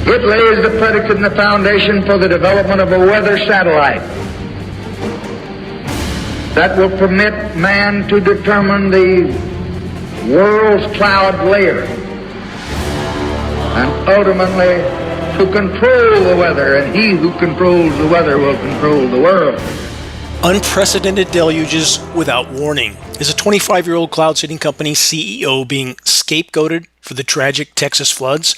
It lays the predicate and the foundation for the development of a weather satellite that will permit man to determine the world's cloud layer and ultimately to control the weather, and he who controls the weather will control the world. Unprecedented deluges without warning. Is a 25-year-old cloud seeding company CEO being scapegoated for the tragic Texas floods?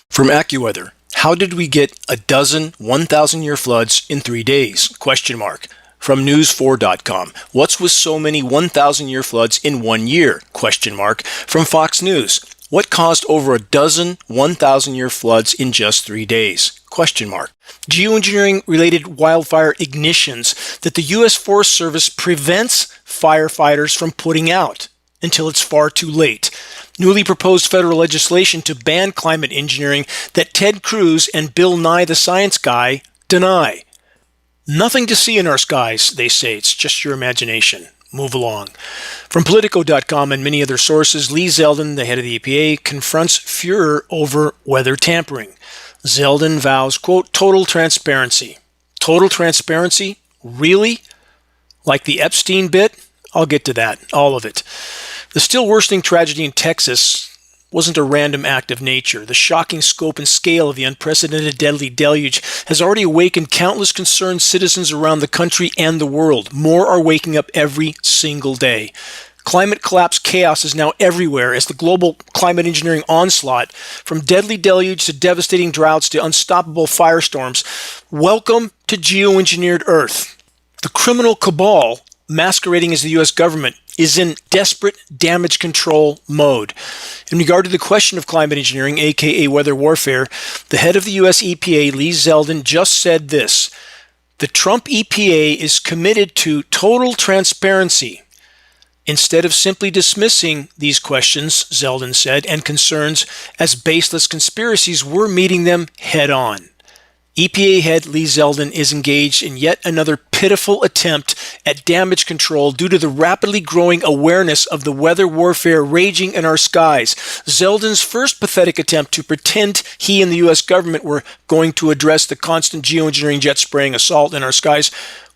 From AccuWeather, how did we get a dozen 1,000-year floods in 3 days? Question mark. From News4.com, what's with so many 1,000-year floods in 1 year? Question mark. From Fox News, what caused over a dozen 1,000-year floods in just 3 days? Question mark. Geoengineering-related wildfire ignitions that the U.S. Forest Service prevents firefighters from putting out until it's far too late. Newly proposed federal legislation to ban climate engineering that Ted Cruz and Bill Nye the Science Guy deny. Nothing to see in our skies, they say. It's just your imagination. Move along. From Politico.com and many other sources, Lee Zeldin, the head of the EPA, confronts furor over weather tampering. Zeldin vows, quote, total transparency. Total transparency? Really? Like the Epstein bit? I'll get to that, all of it. The still worsening tragedy in Texas wasn't a random act of nature. The shocking scope and scale of the unprecedented deadly deluge has already awakened countless concerned citizens around the country and the world. More are waking up every single day. Climate collapse chaos is now everywhere as the global climate engineering onslaught, from deadly deluge to devastating droughts to unstoppable firestorms. Welcome to geoengineered Earth. The criminal cabal, masquerading as the U.S. government, is in desperate damage control mode. In regard to the question of climate engineering, aka weather warfare, the head of the U.S. EPA, Lee Zeldin, just said this: the Trump EPA is committed to total transparency. Instead of simply dismissing these questions, Zeldin said, and concerns as baseless conspiracies, we're meeting them head on. EPA head Lee Zeldin is engaged in yet another pitiful attempt at damage control due to the rapidly growing awareness of the weather warfare raging in our skies. Zeldin's first pathetic attempt to pretend he and the U.S. government were going to address the constant geoengineering jet spraying assault in our skies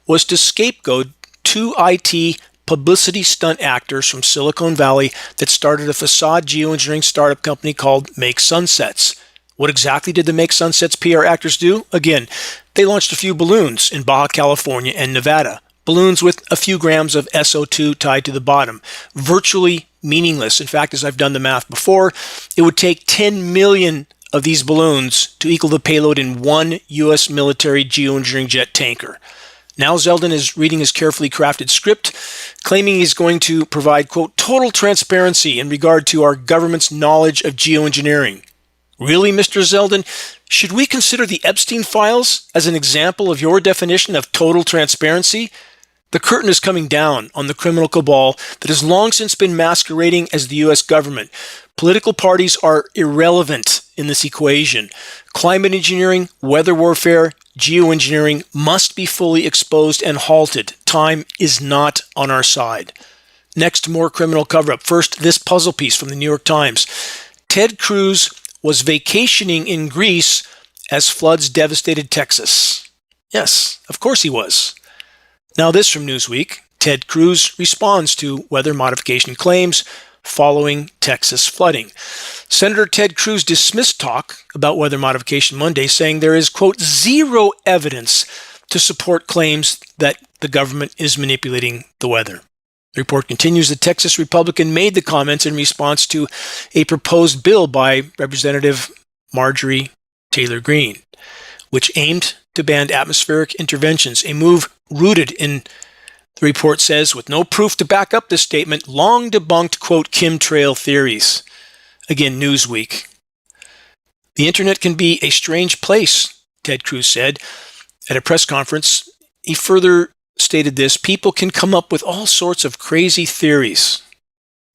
was to scapegoat two IT publicity stunt actors from Silicon Valley that started a facade geoengineering startup company called Make Sunsets. What exactly did the Make Sunsets PR actors do? Again, they launched a few balloons in Baja California and Nevada. Balloons with a few grams of SO2 tied to the bottom. Virtually meaningless. In fact, as I've done the math before, it would take 10 million of these balloons to equal the payload in one U.S. military geoengineering jet tanker. Now Zeldin is reading his carefully crafted script, claiming he's going to provide, quote, total transparency in regard to our government's knowledge of geoengineering. Really, Mr. Zeldin? Should we consider the Epstein files as an example of your definition of total transparency? The curtain is coming down on the criminal cabal that has long since been masquerading as the U.S. government. Political parties are irrelevant in this equation. Climate engineering, weather warfare, geoengineering must be fully exposed and halted. Time is not on our side. Next, more criminal cover-up. First, this puzzle piece from the New York Times. Ted Cruz was vacationing in Greece as floods devastated Texas. Yes, of course he was. Now this from Newsweek. Ted Cruz responds to weather modification claims following Texas flooding. Senator Ted Cruz dismissed talk about weather modification Monday, saying there is, quote, zero evidence to support claims that the government is manipulating the weather. The report continues. The Texas Republican made the comments in response to a proposed bill by Representative Marjorie Taylor Greene, which aimed to ban atmospheric interventions, a move rooted in, the report says, with no proof to back up this statement, long debunked, quote, chemtrail theories. Again, Newsweek. The internet can be a strange place, Ted Cruz said at a press conference. He further stated this: people can come up with all sorts of crazy theories,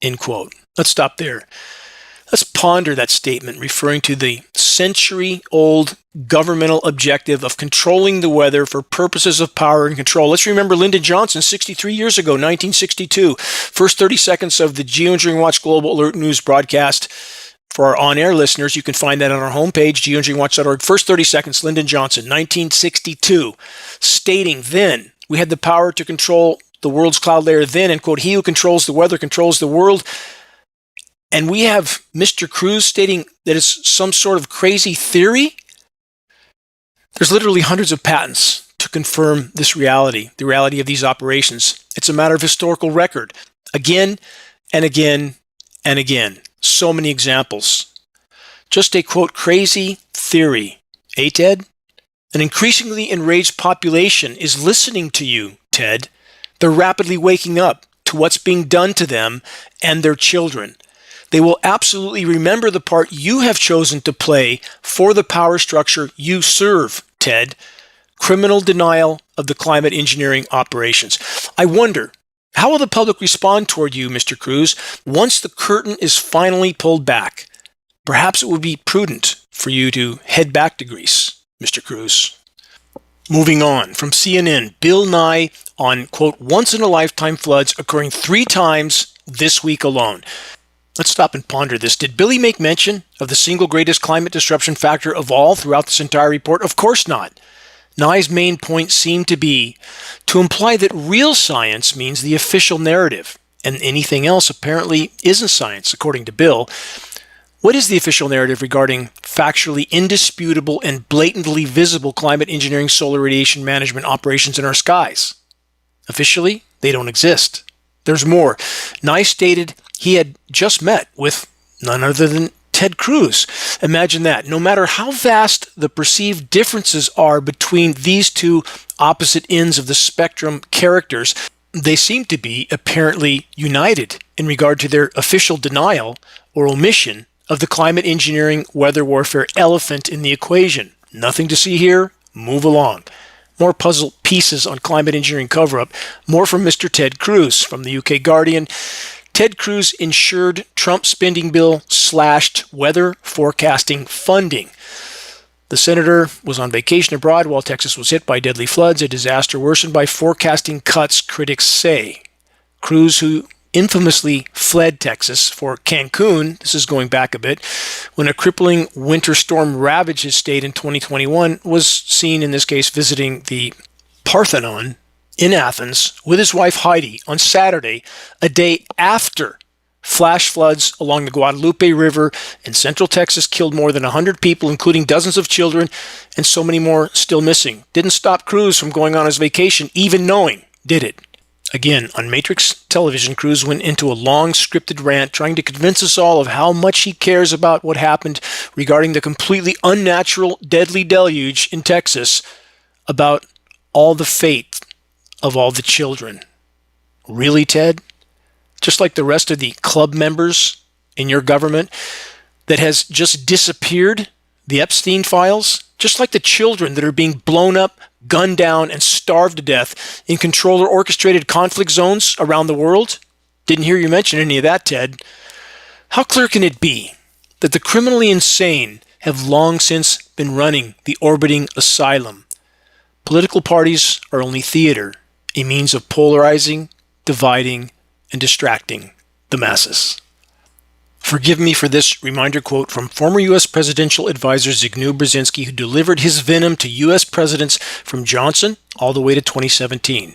end quote. Let's stop there. Let's ponder that statement, referring to the century-old governmental objective of controlling the weather for purposes of power and control. Let's remember Lyndon Johnson 63 years ago, 1962. First 30 seconds of the Geoengineering Watch Global Alert News broadcast. For our on-air listeners, you can find that on our homepage, geoengineeringwatch.org. First 30 seconds, Lyndon Johnson, 1962, stating then, we had the power to control the world's cloud layer then, and quote, he who controls the weather controls the world. And we have Mr. Cruz stating that it's some sort of crazy theory. There's literally hundreds of patents to confirm this reality, the reality of these operations. It's a matter of historical record. Again and again and again. So many examples. Just a, quote, crazy theory. Eh, Ted? An increasingly enraged population is listening to you, Ted. They're rapidly waking up to what's being done to them and their children. They will absolutely remember the part you have chosen to play for the power structure you serve, Ted. Criminal denial of the climate engineering operations. I wonder, how will the public respond toward you, Mr. Cruz, once the curtain is finally pulled back? Perhaps it would be prudent for you to head back to Greece, Mr. Cruz. Moving on, from CNN, Bill Nye on, quote, once-in-a-lifetime floods occurring 3 times this week alone. Let's stop and ponder this. Did Billy make mention of the single greatest climate disruption factor of all throughout this entire report? Of course not. Nye's main point seemed to be to imply that real science means the official narrative, and anything else apparently isn't science, according to Bill. What is the official narrative regarding factually indisputable and blatantly visible climate engineering solar radiation management operations in our skies? Officially, they don't exist. There's more. Nye stated he had just met with none other than Ted Cruz. Imagine that. No matter how vast the perceived differences are between these two opposite ends of the spectrum characters, they seem to be apparently united in regard to their official denial or omission of the climate engineering weather warfare elephant in the equation. Nothing to see here. Move along. More puzzle pieces on climate engineering cover-up. More from Mr. Ted Cruz from the UK Guardian. Ted Cruz ensured Trump spending bill slashed weather forecasting funding. The senator was on vacation abroad while Texas was hit by deadly floods, a disaster worsened by forecasting cuts, critics say. Cruz, who infamously fled Texas for Cancun, this is going back a bit, when a crippling winter storm ravaged his state in 2021, was seen in this case visiting the Parthenon in Athens with his wife Heidi on Saturday, a day after flash floods along the Guadalupe River in central Texas killed more than 100 people, including dozens of children, and so many more still missing. Didn't stop Cruz from going on his vacation, even knowing, did it? Again, on Matrix Television, Cruz went into a long scripted rant trying to convince us all of how much he cares about what happened regarding the completely unnatural, deadly deluge in Texas, about all the fate of all the children. Really, Ted? Just like the rest of the club members in your government that has just disappeared, the Epstein files, just like the children that are being blown up, gunned down, and starved to death in controlled or orchestrated conflict zones around the world? Didn't hear you mention any of that, Ted. How clear can it be that the criminally insane have long since been running the orbiting asylum? Political parties are only theater, a means of polarizing, dividing, and distracting the masses. Forgive me for this reminder quote from former U.S. presidential advisor Zbigniew Brzezinski, who delivered his venom to U.S. presidents from Johnson all the way to 2017.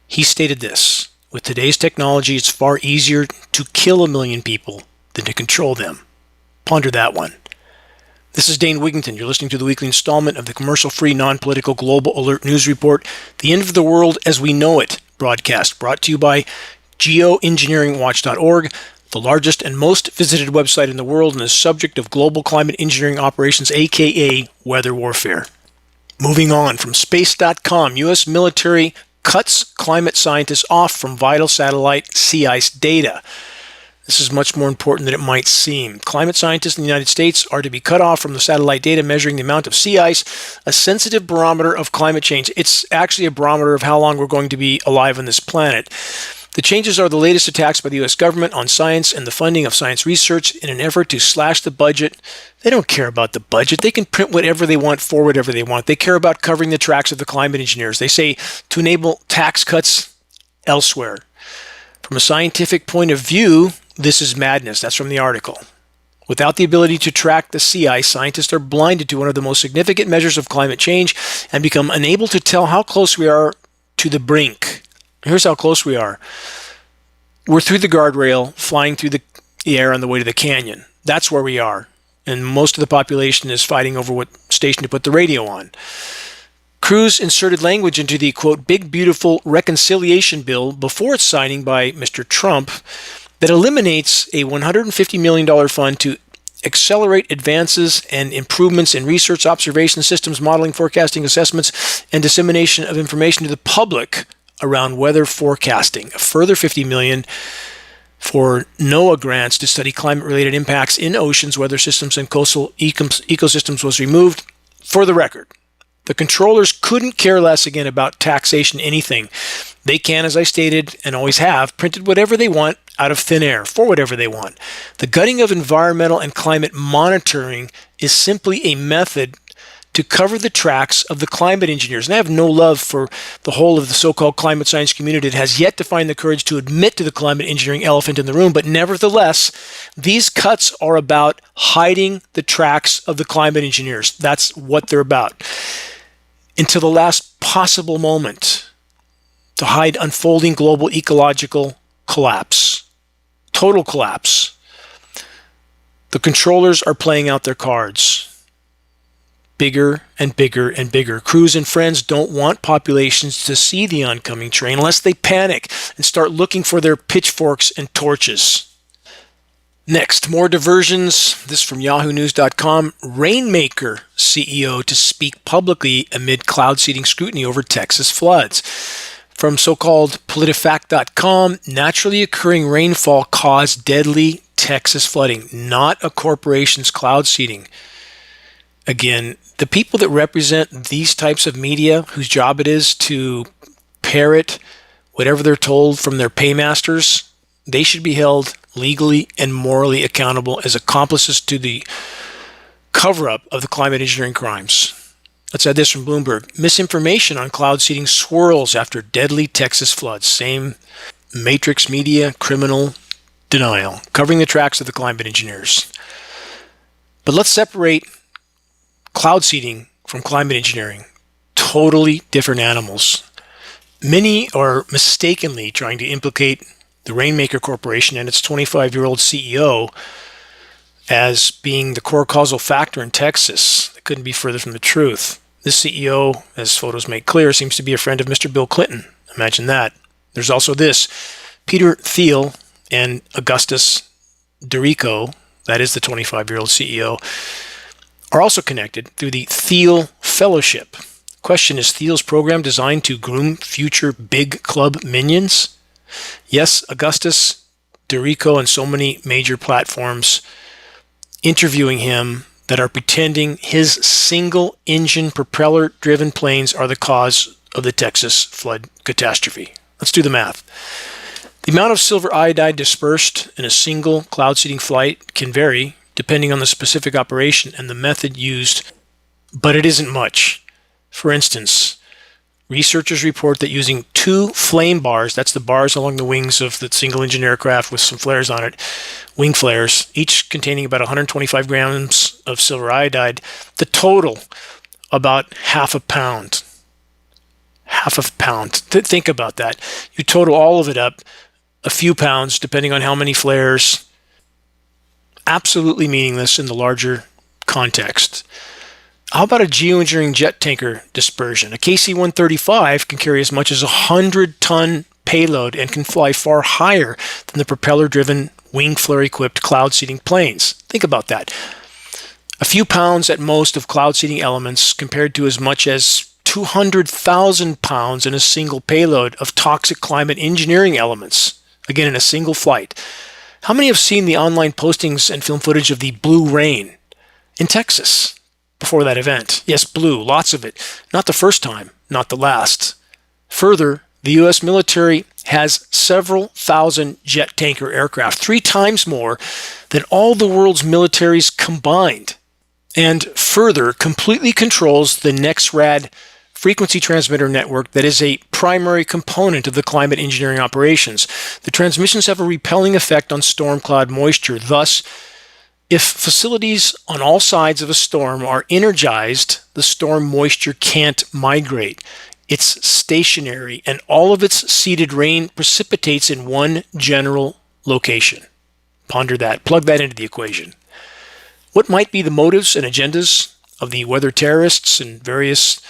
He stated this: with today's technology, it's far easier to kill 1 million people than to control them. Ponder that one. This is Dane Wigington. You're listening to the weekly installment of the commercial-free, non-political Global Alert News Report, the end of the world as we know it broadcast, brought to you by Geoengineeringwatch.org, the largest and most visited website in the world and the subject of global climate engineering operations, aka weather warfare. Moving on, from space.com, U.S. military cuts climate scientists off from vital satellite sea ice data. This is much more important than it might seem. Climate scientists in the United States are to be cut off from the satellite data measuring the amount of sea ice, a sensitive barometer of climate change. It's actually a barometer of how long we're going to be alive on this planet. The changes are the latest attacks by the U.S. government on science and the funding of science research in an effort to slash the budget. They don't care about the budget. They can print whatever they want for whatever they want. They care about covering the tracks of the climate engineers. They say to enable tax cuts elsewhere. From a scientific point of view, this is madness. That's from the article. Without the ability to track the sea ice, scientists are blinded to one of the most significant measures of climate change and become unable to tell how close we are to the brink. Here's how close we are. We're through the guardrail, flying through the air on the way to the canyon. That's where we are. And most of the population is fighting over what station to put the radio on. Cruz inserted language into the, quote, big, beautiful reconciliation bill before its signing by Mr. Trump that eliminates a $150 million fund to accelerate advances and improvements in research, observation systems, modeling, forecasting, assessments, and dissemination of information to the public around weather forecasting. A further $50 million for NOAA grants to study climate-related impacts in oceans, weather systems, and coastal ecosystems was removed. For the record, the controllers couldn't care less again about taxation anything. They can, as I stated, and always have, printed whatever they want out of thin air for whatever they want. The gutting of environmental and climate monitoring is simply a method to cover the tracks of the climate engineers. And I have no love for the whole of the so-called climate science community that has yet to find the courage to admit to the climate engineering elephant in the room. But nevertheless, these cuts are about hiding the tracks of the climate engineers. That's what they're about. Until the last possible moment, to hide unfolding global ecological collapse, total collapse. The controllers are playing out their cards. Bigger and bigger and bigger. Cruz and friends don't want populations to see the oncoming train unless they panic and start looking for their pitchforks and torches. Next, more diversions. This from yahoonews.com. Rainmaker CEO to speak publicly amid cloud seeding scrutiny over Texas floods. From so-called PolitiFact.com, naturally occurring rainfall caused deadly Texas flooding, not a corporation's cloud seeding. Again, the people that represent these types of media, whose job it is to parrot whatever they're told from their paymasters, they should be held legally and morally accountable as accomplices to the cover-up of the climate engineering crimes. Let's add this from Bloomberg. Misinformation on cloud seeding swirls after deadly Texas floods. Same matrix media, criminal denial, covering the tracks of the climate engineers. But let's separate cloud seeding from climate engineering. Totally different animals. Many are mistakenly trying to implicate the Rainmaker Corporation and its 25-year-old CEO as being the core causal factor in Texas. That couldn't be further from the truth. This CEO, as photos make clear, seems to be a friend of Mr. Bill Clinton. Imagine that. There's also this. Peter Thiel and Augustus Derico, that is the 25-year-old CEO, are also connected through the Thiel Fellowship. Question, is Thiel's program designed to groom future big club minions? Yes, Augustus Derico and so many major platforms interviewing him that are pretending his single-engine propeller-driven planes are the cause of the Texas flood catastrophe. Let's do the math. The amount of silver iodide dispersed in a single cloud seeding flight can vary depending on the specific operation and the method used, but it isn't much. For instance, researchers report that using 2 flame bars, that's the bars along the wings of the single-engine aircraft with some flares on it, wing flares, each containing about 125 grams of silver iodide, the total about half a pound. Half a pound. Think about that. You total all of it up, a few pounds, depending on how many flares. Absolutely meaningless in the larger context. How about a geoengineering jet tanker dispersion? A KC-135 can carry as much as 100-ton payload and can fly far higher than the propeller-driven, wing flare-equipped cloud seeding planes. Think about that. A few pounds at most of cloud seeding elements compared to as much as 200,000 pounds in a single payload of toxic climate engineering elements, again in a single flight. How many have seen the online postings and film footage of the blue rain in Texas before that event? Yes, blue, lots of it. Not the first time, not the last. Further, the U.S. military has several thousand jet tanker aircraft, 3 times more than all the world's militaries combined, and further completely controls the NEXRAD frequency transmitter network that is a primary component of the climate engineering operations. The transmissions have a repelling effect on storm cloud moisture, thus If facilities on all sides of a storm are energized, the storm moisture can't migrate. It's stationary, and all of its seeded rain precipitates in one general location. Ponder that. Plug that into the equation. What might be the motives and agendas of the weather terrorists and various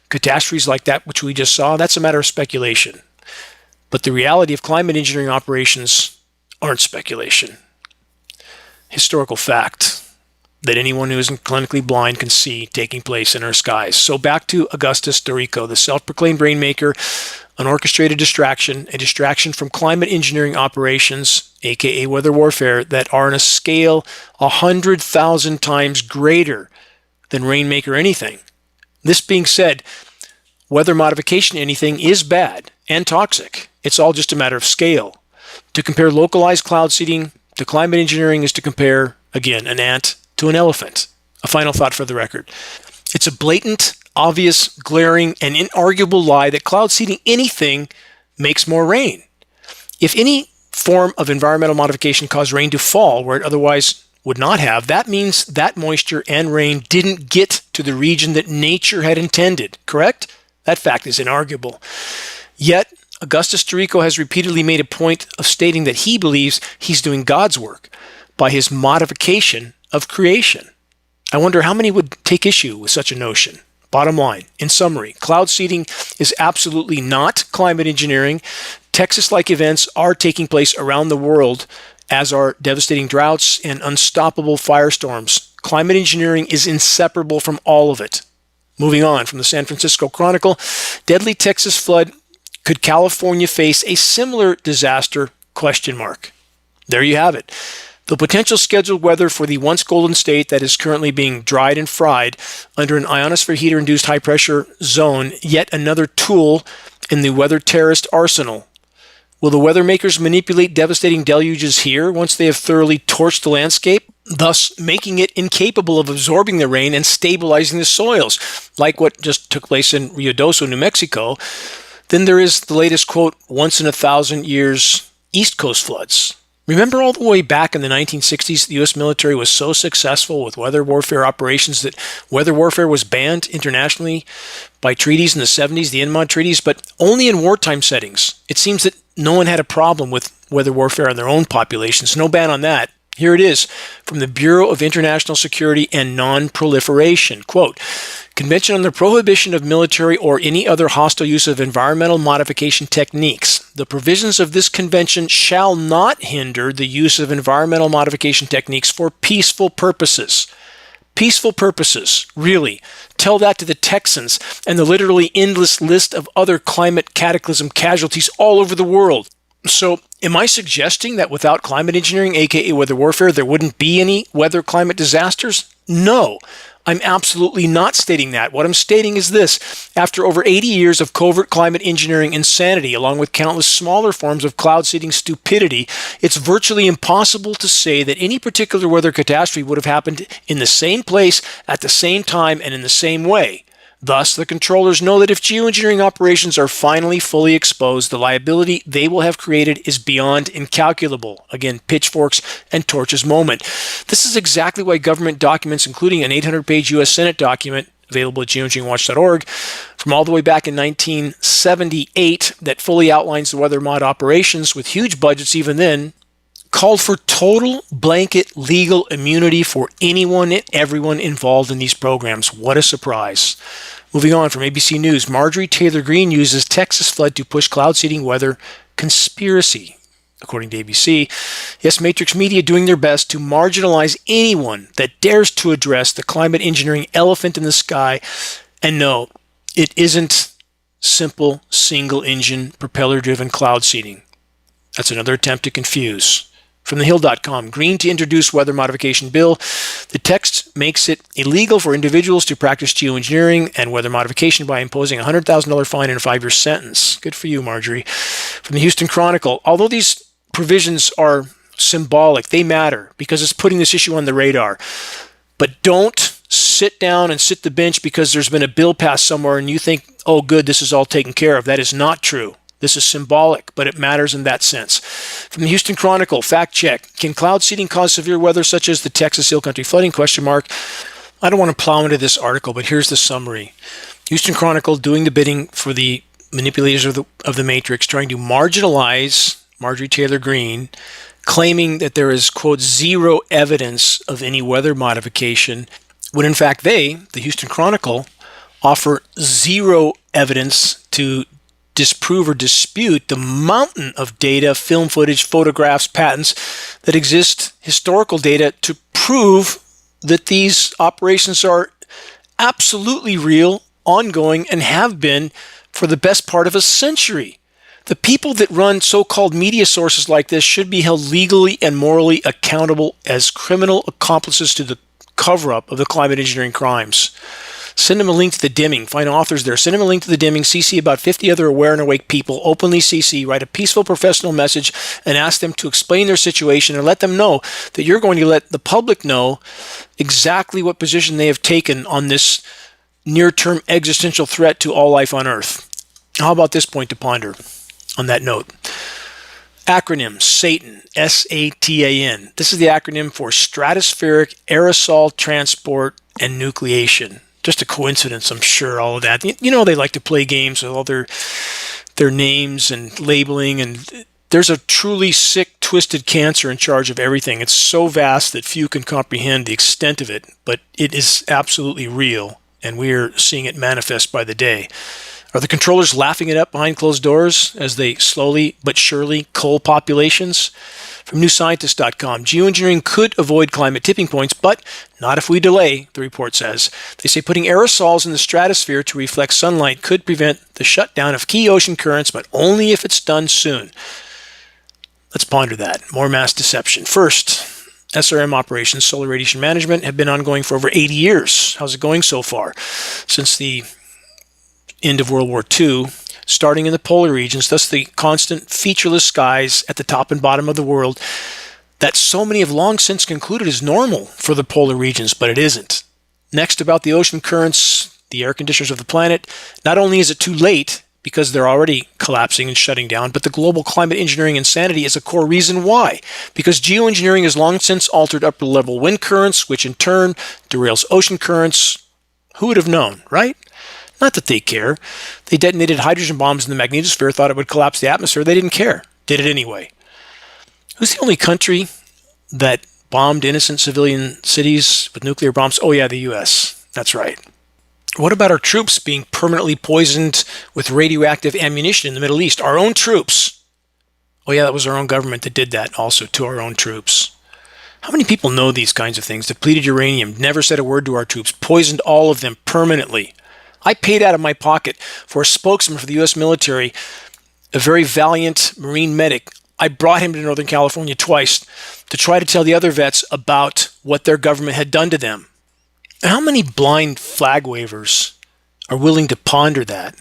catastrophes like that which we just saw? That's a matter of speculation. But the reality of climate engineering operations aren't speculation. Historical fact that anyone who isn't clinically blind can see taking place in our skies. So back to Augustus Dorico, the self-proclaimed rainmaker, an orchestrated distraction, a distraction from climate engineering operations, aka weather warfare, that are on a scale 100,000 times greater than rainmaker anything. This being said, weather modification anything is bad and toxic. It's all just a matter of scale. To compare localized cloud seeding to climate engineering is to compare, again, an ant to an elephant. A final thought for the record. It's a blatant, obvious, glaring, and inarguable lie that cloud seeding anything makes more rain. If any form of environmental modification caused rain to fall where it otherwise would not have, that means that moisture and rain didn't get to the region that nature had intended, correct? That fact is inarguable. Yet, Augustus Dorico has repeatedly made a point of stating that he believes he's doing God's work by his modification of creation. I wonder how many would take issue with such a notion. Bottom line, in summary, cloud seeding is absolutely not climate engineering. Texas-like events are taking place around the world, as are devastating droughts and unstoppable firestorms. Climate engineering is inseparable from all of it. Moving on from the San Francisco Chronicle, deadly Texas flood. Could California face a similar disaster? ? There you have it. The potential scheduled weather for the once golden state that is currently being dried and fried under an ionosphere heater-induced high-pressure zone, yet another tool in the weather terrorist arsenal. Will the weather makers manipulate devastating deluges here once they have thoroughly torched the landscape, thus making it incapable of absorbing the rain and stabilizing the soils, like what just took place in Ruidoso, New Mexico? Then there is the latest, quote, once in a thousand years East Coast floods. Remember all the way back in the 1960s, the U.S. military was so successful with weather warfare operations that weather warfare was banned internationally by treaties in the 70s, the Enmod treaties, but only in wartime settings. It seems that no one had a problem with weather warfare on their own populations. No ban on that. Here it is from the Bureau of International Security and Non-Proliferation. Quote, Convention on the Prohibition of Military or any other hostile use of environmental modification techniques. The provisions of this convention shall not hinder the use of environmental modification techniques for peaceful purposes. Peaceful purposes, really. Tell that to the Texans and the literally endless list of other climate cataclysm casualties all over the world. So, am I suggesting that without climate engineering, aka weather warfare, there wouldn't be any weather climate disasters? No, I'm absolutely not stating that. What I'm stating is this. After over 80 years of covert climate engineering insanity, along with countless smaller forms of cloud seeding stupidity, it's virtually impossible to say that any particular weather catastrophe would have happened in the same place, at the same time, and in the same way. Thus, the controllers know that if geoengineering operations are finally fully exposed, the liability they will have created is beyond incalculable. Again, pitchforks and torches moment. This is exactly why government documents, including an 800-page U.S. Senate document available at geoengineeringwatch.org from all the way back in 1978 that fully outlines the weather mod operations with huge budgets even then, called for total blanket legal immunity for anyone and everyone involved in these programs. What a surprise. Moving on from ABC News, Marjorie Taylor Greene uses Texas flood to push cloud seeding weather conspiracy, according to ABC. Yes, Matrix Media doing their best to marginalize anyone that dares to address the climate engineering elephant in the sky. And no, it isn't simple single-engine propeller-driven cloud seeding. That's another attempt to confuse. From thehill.com, Green to introduce weather modification bill. The text makes it illegal for individuals to practice geoengineering and weather modification by imposing a $100,000 fine and a 5-year sentence. Good for you, Marjorie. From the Houston Chronicle, although these provisions are symbolic, they matter because it's putting this issue on the radar. But don't sit down and sit the bench because there's been a bill passed somewhere and you think, oh, good, this is all taken care of. That is not true. This is symbolic, but it matters in that sense. From the Houston Chronicle, fact check. Can cloud seeding cause severe weather such as the Texas Hill Country flooding? I don't want to plow into this article, but here's the summary. Houston Chronicle doing the bidding for the manipulators of the Matrix, trying to marginalize Marjorie Taylor Greene, claiming that there is, quote, zero evidence of any weather modification, when in fact the Houston Chronicle, offer zero evidence to disprove or dispute the mountain of data, film footage, photographs, patents that exist, historical data to prove that these operations are absolutely real, ongoing, and have been for the best part of a century. The people that run so-called media sources like this should be held legally and morally accountable as criminal accomplices to the cover-up of the climate engineering crimes. Send them a link to the Dimming. Find authors there. Send them a link to the Dimming. CC about 50 other aware and awake people. Openly CC. Write a peaceful professional message and ask them to explain their situation and let them know that you're going to let the public know exactly what position they have taken on this near-term existential threat to all life on Earth. How about this point to ponder on that note? Acronym SATAN, S-A-T-A-N. This is the acronym for Stratospheric Aerosol Transport and Nucleation. Just a coincidence, I'm sure, all of that. You know, they like to play games with all their names and labeling, and there's a truly sick, twisted cancer in charge of everything. It's so vast that few can comprehend the extent of it, but it is absolutely real, and we are seeing it manifest by the day. Are the controllers laughing it up behind closed doors as they slowly but surely cull populations? From NewScientist.com, geoengineering could avoid climate tipping points, but not if we delay, the report says. They say putting aerosols in the stratosphere to reflect sunlight could prevent the shutdown of key ocean currents, but only if it's done soon. Let's ponder that. More mass deception. First, SRM operations, solar radiation management, have been ongoing for over 80 years. How's it going so far? Since the end of World War II, starting in the polar regions, thus the constant featureless skies at the top and bottom of the world that so many have long since concluded is normal for the polar regions, but it isn't. Next, about the ocean currents, the air conditioners of the planet, not only is it too late because they're already collapsing and shutting down, but the global climate engineering insanity is a core reason why. Because geoengineering has long since altered upper level wind currents, which in turn derails ocean currents. Who would have known, right? Not that they care. They detonated hydrogen bombs in the magnetosphere, thought it would collapse the atmosphere. They didn't care. Did it anyway. Who's the only country that bombed innocent civilian cities with nuclear bombs? Oh yeah, the US. That's right. What about our troops being permanently poisoned with radioactive ammunition in the Middle East? Our own troops. Oh yeah, that was our own government that did that also to our own troops. How many people know these kinds of things? Depleted uranium, never said a word to our troops, poisoned all of them permanently. I paid out of my pocket for a spokesman for the U.S. military, a very valiant Marine medic. I brought him to Northern California twice to try to tell the other vets about what their government had done to them. How many blind flag wavers are willing to ponder that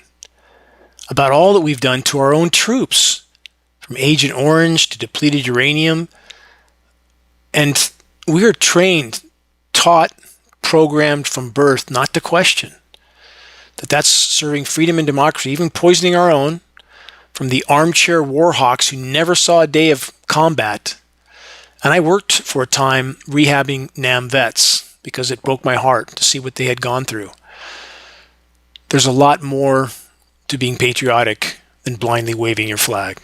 about all that we've done to our own troops, from Agent Orange to depleted uranium? And we are trained, taught, programmed from birth not to question that's serving freedom and democracy, even poisoning our own, from the armchair war hawks who never saw a day of combat. And I worked for a time rehabbing NAM vets because it broke my heart to see what they had gone through. There's a lot more to being patriotic than blindly waving your flag.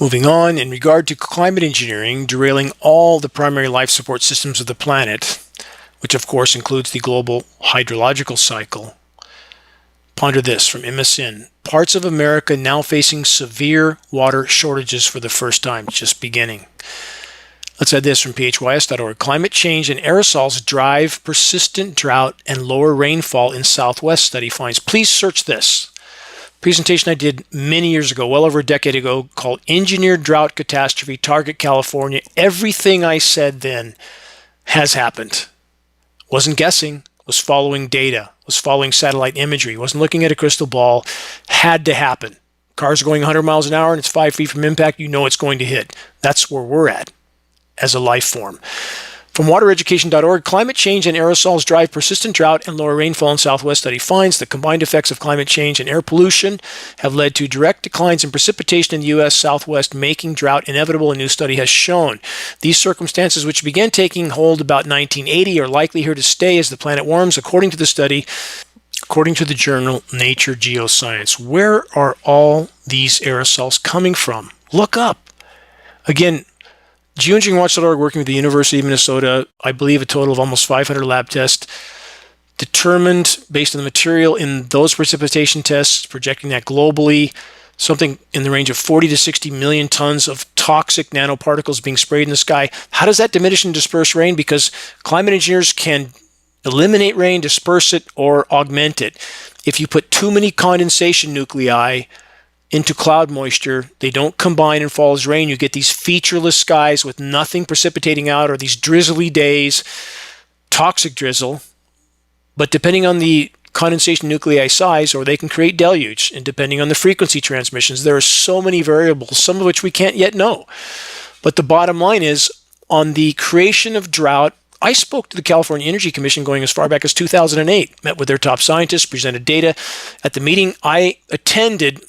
Moving on, in regard to climate engineering, derailing all the primary life support systems of the planet, which of course includes the global hydrological cycle. Ponder this from MSN. Parts of America now facing severe water shortages for the first time, just beginning. Let's add this from phys.org. Climate change and aerosols drive persistent drought and lower rainfall in Southwest, study finds. Please search this. Presentation I did many years ago, well over a decade ago, called Engineered Drought Catastrophe, Target California. Everything I said then has happened. Wasn't guessing, was following data, was following satellite imagery, wasn't looking at a crystal ball. Had to happen. Cars are going 100 miles an hour and it's 5 feet from impact, you know it's going to hit. That's where we're at as a life form. From watereducation.org, climate change and aerosols drive persistent drought and lower rainfall in Southwest. Study finds the combined effects of climate change and air pollution have led to direct declines in precipitation in the U.S. Southwest, making drought inevitable, a new study has shown. These circumstances, which began taking hold about 1980, are likely here to stay as the planet warms, according to the study, according to the journal Nature Geoscience. Where are all these aerosols coming from? Look up. Again, Geoengineering.org, working with the University of Minnesota, I believe a total of almost 500 lab tests, determined based on the material in those precipitation tests, projecting that globally, something in the range of 40 to 60 million tons of toxic nanoparticles being sprayed in the sky. How does that diminish and disperse rain? Because climate engineers can eliminate rain, disperse it, or augment it. If you put too many condensation nuclei into cloud moisture, they don't combine and fall as rain. You get these featureless skies with nothing precipitating out, or these drizzly days, toxic drizzle. But depending on the condensation nuclei size, or they can create deluge, and depending on the frequency transmissions, there are so many variables, some of which we can't yet know. But the bottom line is, on the creation of drought, I spoke to the California Energy Commission going as far back as 2008, met with their top scientists, presented data. At the meeting I attended,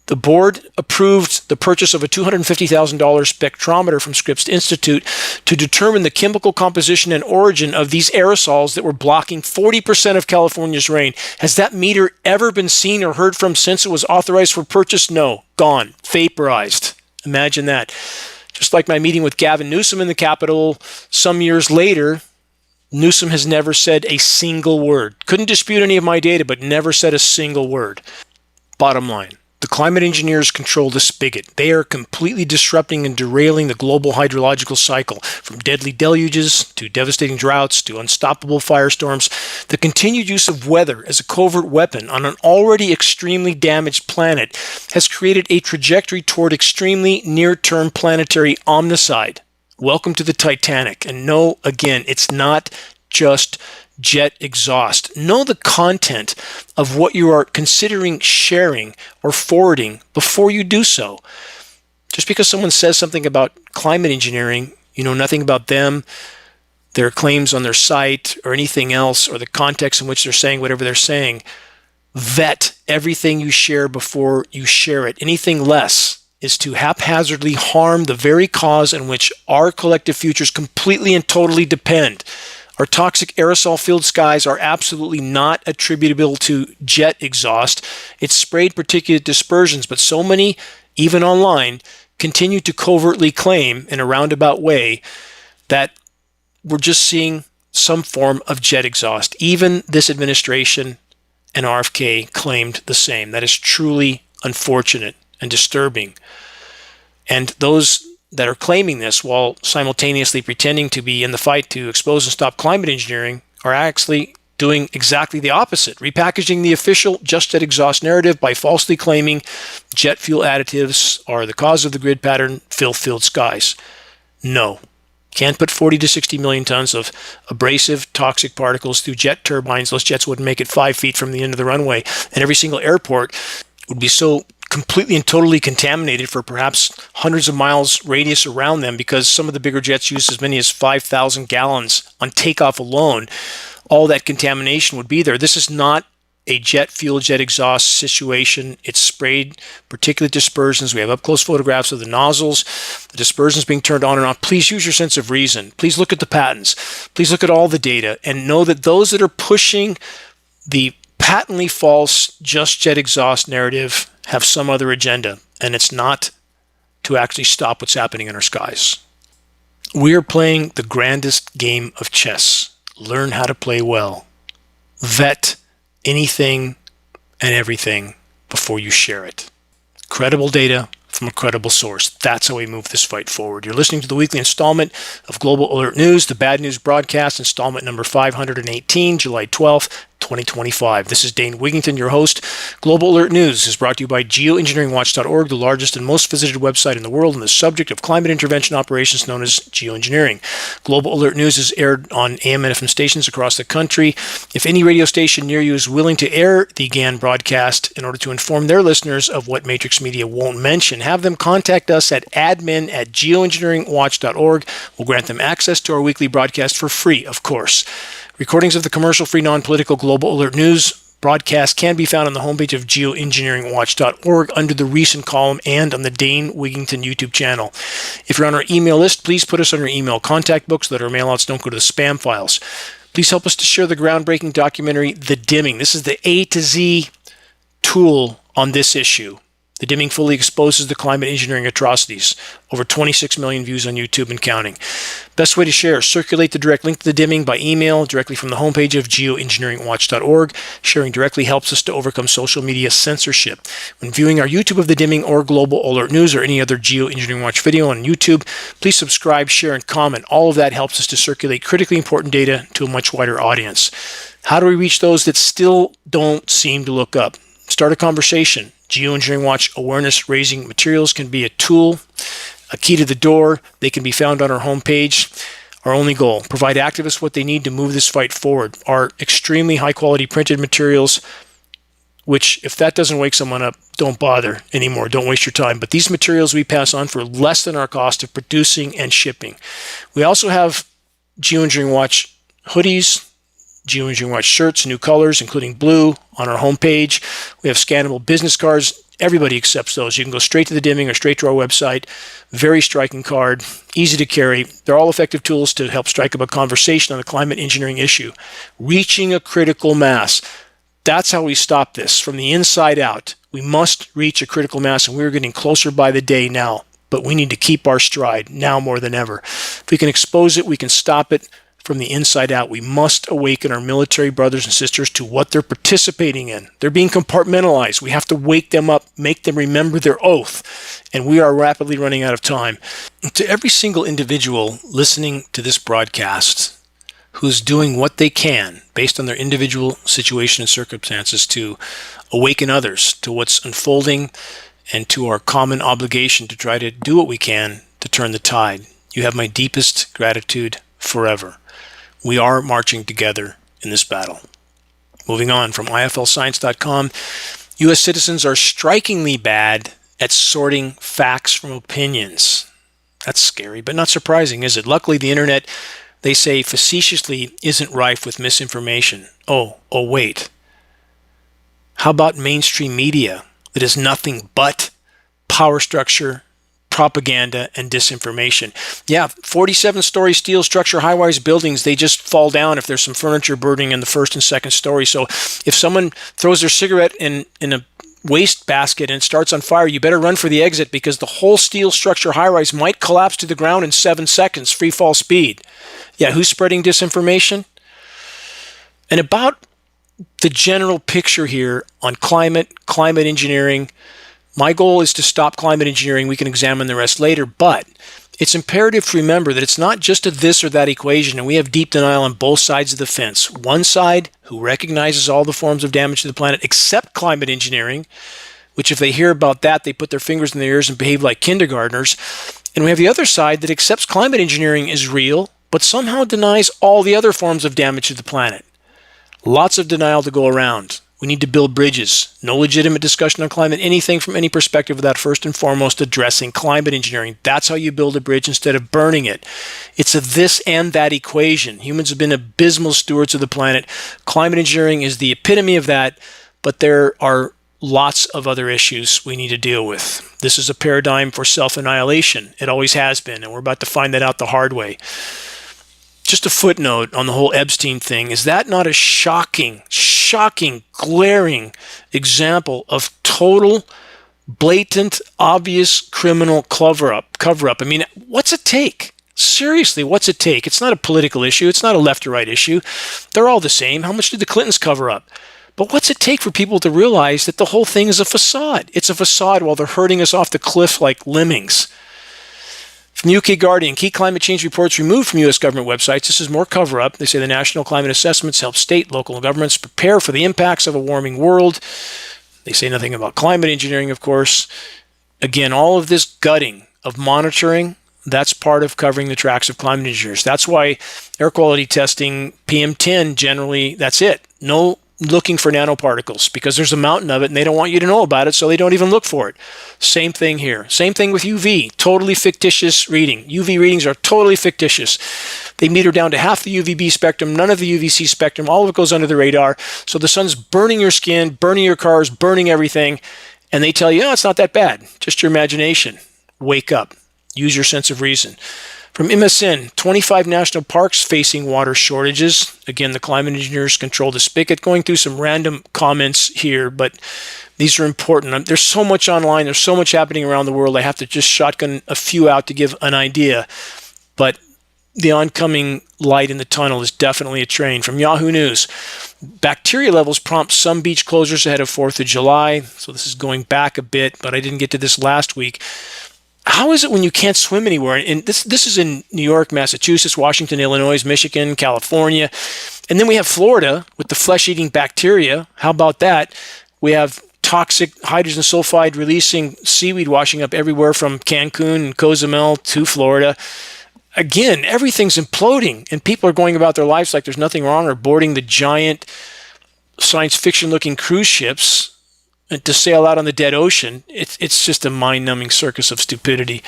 the board approved the purchase of a $250,000 spectrometer from Scripps Institute to determine the chemical composition and origin of these aerosols that were blocking 40% of California's rain. Has that meter ever been seen or heard from since it was authorized for purchase? No. Gone. Vaporized. Imagine that. Just like my meeting with Gavin Newsom in the Capitol some years later, Newsom has never said a single word. Couldn't dispute any of my data, but never said a single word. Bottom line. The climate engineers control the spigot. They are completely disrupting and derailing the global hydrological cycle, from deadly deluges to devastating droughts to unstoppable firestorms. The continued use of weather as a covert weapon on an already extremely damaged planet has created a trajectory toward extremely near-term planetary omnicide. Welcome to the Titanic. And no, again, it's not just jet exhaust. Know the content of what you are considering sharing or forwarding before you do so. Just because someone says something about climate engineering, you know nothing about them, their claims on their site, or anything else, or the context in which they're saying whatever they're saying. Vet everything you share before you share it. Anything less is to haphazardly harm the very cause on which our collective futures completely and totally depend. Our toxic aerosol-filled skies are absolutely not attributable to jet exhaust. It's sprayed particulate dispersions, but so many, even online, continue to covertly claim in a roundabout way that we're just seeing some form of jet exhaust. Even this administration and RFK claimed the same. That is truly unfortunate and disturbing. And those that are claiming this while simultaneously pretending to be in the fight to expose and stop climate engineering are actually doing exactly the opposite, repackaging the official just jet exhaust narrative by falsely claiming jet fuel additives are the cause of the grid pattern filth-filled skies. No. Can't put 40 to 60 million tons of abrasive toxic particles through jet turbines. Those jets wouldn't make it 5 feet from the end of the runway. And every single airport would be so completely and totally contaminated for perhaps hundreds of miles radius around them, because some of the bigger jets use as many as 5,000 gallons on takeoff alone. All that contamination would be there. This is not a jet fuel, jet exhaust situation. It's sprayed particulate dispersions. We have up-close photographs of the nozzles, the dispersions being turned on and off. Please use your sense of reason. Please look at the patents. Please look at all the data and know that those that are pushing the patently false just jet exhaust narrative have some other agenda, and it's not to actually stop what's happening in our skies. We are playing the grandest game of chess. Learn how to play well. Vet anything and everything before you share it. Credible data from a credible source. That's how we move this fight forward. You're listening to the weekly installment of Global Alert News, the Bad News Broadcast, installment number 518, July 12th, 2025. This is Dane Wigington, your host. Global Alert News is brought to you by Geoengineeringwatch.org, the largest and most visited website in the world on the subject of climate intervention operations known as geoengineering. Global Alert News is aired on AM and FM stations across the country. If any radio station near you is willing to air the GAN broadcast in order to inform their listeners of what Matrix Media won't mention, have them contact us at admin@geoengineeringwatch.org. We'll grant them access to our weekly broadcast for free, of course. Recordings of the commercial-free, non-political Global Alert News broadcast can be found on the homepage of geoengineeringwatch.org under the recent column and on the Dane Wigington YouTube channel. If you're on our email list, please put us on your email contact book so that our mailouts don't go to the spam files. Please help us to share the groundbreaking documentary, The Dimming. This is the A to Z tool on this issue. The Dimming fully exposes the climate engineering atrocities. Over 26 million views on YouTube and counting. Best way to share, circulate the direct link to The Dimming by email directly from the homepage of geoengineeringwatch.org. Sharing directly helps us to overcome social media censorship. When viewing our YouTube of The Dimming or Global Alert News or any other Geoengineering Watch video on YouTube, please subscribe, share, and comment. All of that helps us to circulate critically important data to a much wider audience. How do we reach those that still don't seem to look up? Start a conversation. Geoengineering Watch awareness-raising materials can be a tool, a key to the door. They can be found on our homepage. Our only goal, provide activists what they need to move this fight forward. Our extremely high-quality printed materials, which if that doesn't wake someone up, don't bother anymore. Don't waste your time. But these materials we pass on for less than our cost of producing and shipping. We also have Geoengineering Watch hoodies, Geoengineering Watch shirts, new colors, including blue, on our homepage. We have scannable business cards. Everybody accepts those. You can go straight to The Dimming or straight to our website. Very striking card, easy to carry. They're all effective tools to help strike up a conversation on the climate engineering issue. Reaching a critical mass. That's how we stop this from the inside out. We must reach a critical mass, and we're getting closer by the day now. But we need to keep our stride now more than ever. If we can expose it, we can stop it. From the inside out, we must awaken our military brothers and sisters to what they're participating in. They're being compartmentalized. We have to wake them up, make them remember their oath, and we are rapidly running out of time. To every single individual listening to this broadcast who's doing what they can based on their individual situation and circumstances to awaken others to what's unfolding and to our common obligation to try to do what we can to turn the tide, you have my deepest gratitude forever. We are marching together in this battle. Moving on from IFLscience.com, U.S. citizens are strikingly bad at sorting facts from opinions. That's scary, but not surprising, is it? Luckily, the internet, they say facetiously, isn't rife with misinformation. Oh, wait. How about mainstream media that is nothing but power structure, propaganda, and disinformation? Yeah, 47-story steel structure, high-rise buildings, they just fall down if there's some furniture burning in the first and second story. So if someone throws their cigarette in a waste basket and it starts on fire, you better run for the exit because the whole steel structure high-rise might collapse to the ground in 7 seconds, free fall speed. Yeah, who's spreading disinformation? And about the general picture here on climate engineering, my goal is to stop climate engineering. We can examine the rest later, but it's imperative to remember that it's not just a this or that equation, and we have deep denial on both sides of the fence. One side, who recognizes all the forms of damage to the planet except climate engineering, which if they hear about that, they put their fingers in their ears and behave like kindergartners. And we have the other side that accepts climate engineering is real, but somehow denies all the other forms of damage to the planet. Lots of denial to go around. We need to build bridges. No legitimate discussion on climate, anything from any perspective without first and foremost addressing climate engineering. That's how you build a bridge instead of burning it. It's a this and that equation. Humans have been abysmal stewards of the planet. Climate engineering is the epitome of that, but there are lots of other issues we need to deal with. This is a paradigm for self-annihilation. It always has been, and we're about to find that out the hard way. Just a footnote on the whole Epstein thing. Is that not a shocking, glaring example of total, blatant, obvious criminal cover-up? I mean, what's it take? Seriously, what's it take? It's not a political issue. It's not a left or right issue. They're all the same. How much did the Clintons cover up? But what's it take for people to realize that the whole thing is a facade? It's a facade while they're herding us off the cliff like lemmings. From the UK Guardian, key climate change reports removed from U.S. government websites. This is more cover-up. They say the national climate assessments help state, local governments prepare for the impacts of a warming world. They say nothing about climate engineering, of course. Again, all of this gutting of monitoring, that's part of covering the tracks of climate engineers. That's why air quality testing, PM10, generally, that's it. No looking for nanoparticles, because there's a mountain of it and they don't want you to know about it, so they don't even look for it. Same thing here. Same thing with UV. Totally fictitious reading. UV readings are totally fictitious. They meter down to half the UVB spectrum, none of the UVC spectrum. All of it goes under the radar. So the sun's burning your skin, burning your cars, burning everything. And they tell you, oh, it's not that bad. Just your imagination. Wake up. Use your sense of reason. From MSN, 25 national parks facing water shortages. Again, the climate engineers control the spigot. Going through some random comments here, but these are important. There's so much online. There's so much happening around the world. I have to just shotgun a few out to give an idea. But the oncoming light in the tunnel is definitely a train. From Yahoo News, bacteria levels prompt some beach closures ahead of 4th of July. So this is going back a bit, but I didn't get to this last week. How is it when you can't swim anywhere? And this is in New York, Massachusetts, Washington, Illinois, Michigan, California. And then we have Florida with the flesh-eating bacteria. How about that? We have toxic hydrogen sulfide releasing seaweed washing up everywhere from Cancun and Cozumel to Florida. Again, everything's imploding, and people are going about their lives like there's nothing wrong, or boarding the giant science fiction-looking cruise ships to sail out on the dead ocean. It's just a mind-numbing circus of stupidity.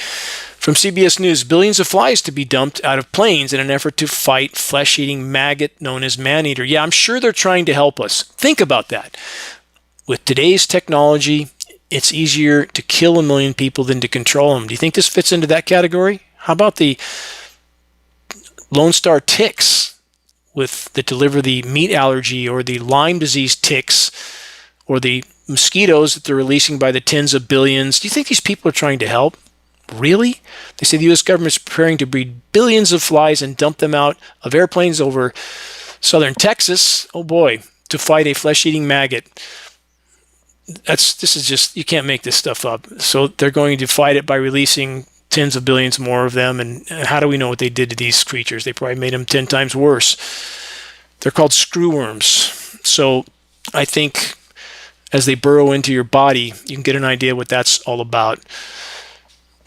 From CBS News, billions of flies to be dumped out of planes in an effort to fight flesh-eating maggot known as man-eater. Yeah, I'm sure they're trying to help us. Think about that. With today's technology, it's easier to kill 1 million people than to control them. Do you think this fits into that category? How about the Lone Star ticks that deliver the meat allergy, or the Lyme disease ticks, or the mosquitoes that they're releasing by the tens of billions? Do you think these people are trying to help? Really? They say the U.S. government is preparing to breed billions of flies and dump them out of airplanes over southern Texas. Oh boy, to fight a flesh-eating maggot. This is just, you can't make this stuff up. So they're going to fight it by releasing tens of billions more of them. And how do we know what they did to these creatures? They probably made them 10 times worse. They're called screwworms. So I think as they burrow into your body, you can get an idea what that's all about.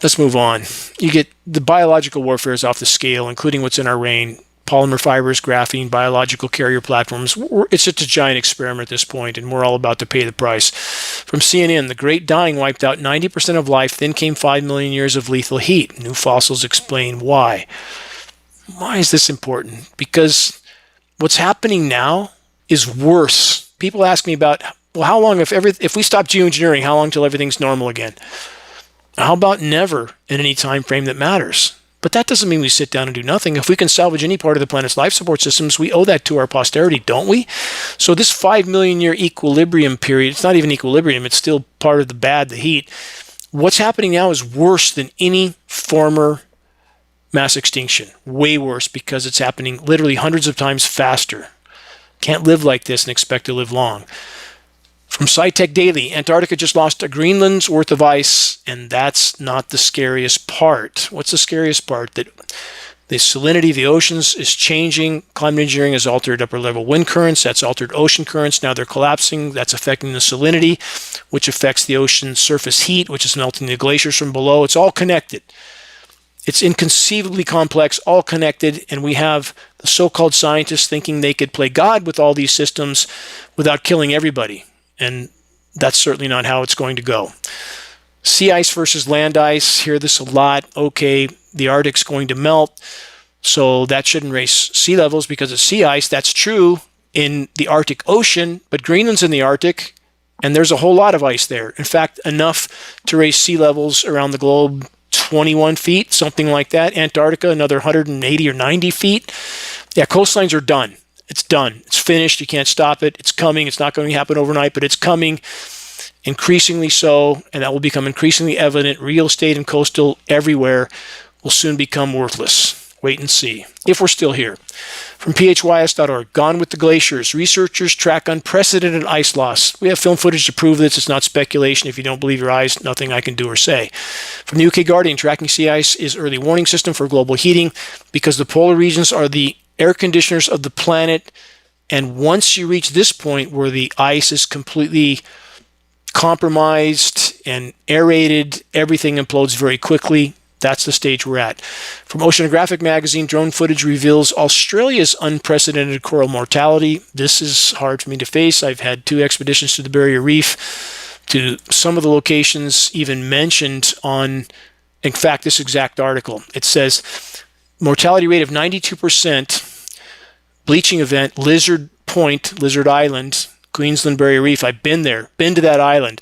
Let's move on. You get the biological warfare is off the scale, including what's in our rain. Polymer fibers, graphene, biological carrier platforms. It's just a giant experiment at this point, and we're all about to pay the price. From CNN, the Great Dying wiped out 90% of life, then came 5 million years of lethal heat. New fossils explain why. Why is this important? Because what's happening now is worse. People ask me about, well, how long, if we stop geoengineering, how long till everything's normal again? How about never in any time frame that matters? But that doesn't mean we sit down and do nothing. If we can salvage any part of the planet's life support systems, we owe that to our posterity, don't we? So this 5 million year equilibrium period, it's not even equilibrium, it's still part of the heat. What's happening now is worse than any former mass extinction. Way worse, because it's happening literally hundreds of times faster. Can't live like this and expect to live long. From SciTech Daily, Antarctica just lost a Greenland's worth of ice, and that's not the scariest part. What's the scariest part? That the salinity of the oceans is changing. Climate engineering has altered upper level wind currents. That's altered ocean currents. Now they're collapsing. That's affecting the salinity, which affects the ocean surface heat, which is melting the glaciers from below. It's all connected. It's inconceivably complex, all connected, and we have the so-called scientists thinking they could play God with all these systems without killing everybody. And that's certainly not how it's going to go. Sea ice versus land ice, hear this a lot. Okay, the Arctic's going to melt, so that shouldn't raise sea levels because of sea ice. That's true in the Arctic Ocean, but Greenland's in the Arctic, and there's a whole lot of ice there. In fact, enough to raise sea levels around the globe 21 feet, something like that. Antarctica, another 180 or 90 feet. Yeah, coastlines are done. It's done. It's finished. You can't stop it. It's coming. It's not going to happen overnight, but it's coming, increasingly so, and that will become increasingly evident. Real estate and coastal everywhere will soon become worthless. Wait and see, if we're still here. From phys.org, Gone with the Glaciers. Researchers track unprecedented ice loss. We have film footage to prove this. It's not speculation. If you don't believe your eyes, nothing I can do or say. From the UK Guardian, tracking sea ice is early warning system for global heating because the polar regions are the air conditioners of the planet. And once you reach this point where the ice is completely compromised and aerated, everything implodes very quickly. That's the stage we're at. From Oceanographic magazine, drone footage reveals Australia's unprecedented coral mortality. This is hard for me to face. I've had 2 expeditions to the Barrier Reef, to some of the locations even mentioned on, in fact, this exact article. It says, mortality rate of 92%, bleaching event, Lizard Point, Lizard Island, Queensland Barrier Reef. I've been there, been to that island,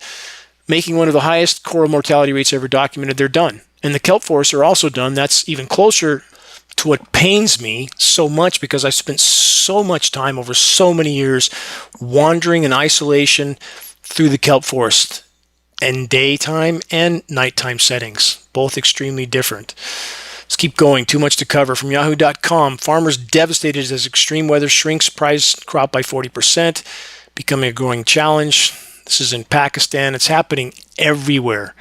making one of the highest coral mortality rates ever documented. They're done. And the kelp forests are also done. That's even closer to what pains me so much because I spent so much time over so many years wandering in isolation through the kelp forest in daytime and nighttime settings, both extremely different. Let's keep going. Too much to cover. From yahoo.com, farmers devastated as extreme weather shrinks price crop by 40%, becoming a growing challenge. This is in Pakistan. It's happening everywhere.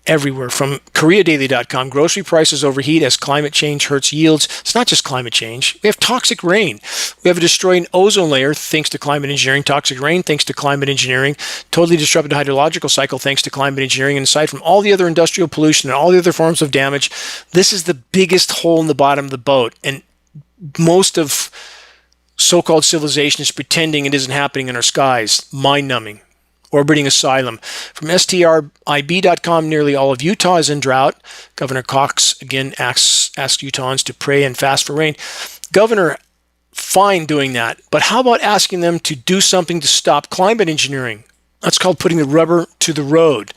Everywhere. From KoreaDaily.com, grocery prices overheat as climate change hurts yields. It's not just climate change. We have toxic rain. We have a destroying ozone layer thanks to climate engineering, toxic rain thanks to climate engineering, totally disrupted hydrological cycle thanks to climate engineering. And aside from all the other industrial pollution and all the other forms of damage, this is the biggest hole in the bottom of the boat. And most of so-called civilization is pretending it isn't happening in our skies. Mind-numbing. Orbiting asylum. From strib.com, nearly all of Utah is in drought. Governor Cox again asks Utahns to pray and fast for rain. Governor, fine doing that, but how about asking them to do something to stop climate engineering? That's called putting the rubber to the road.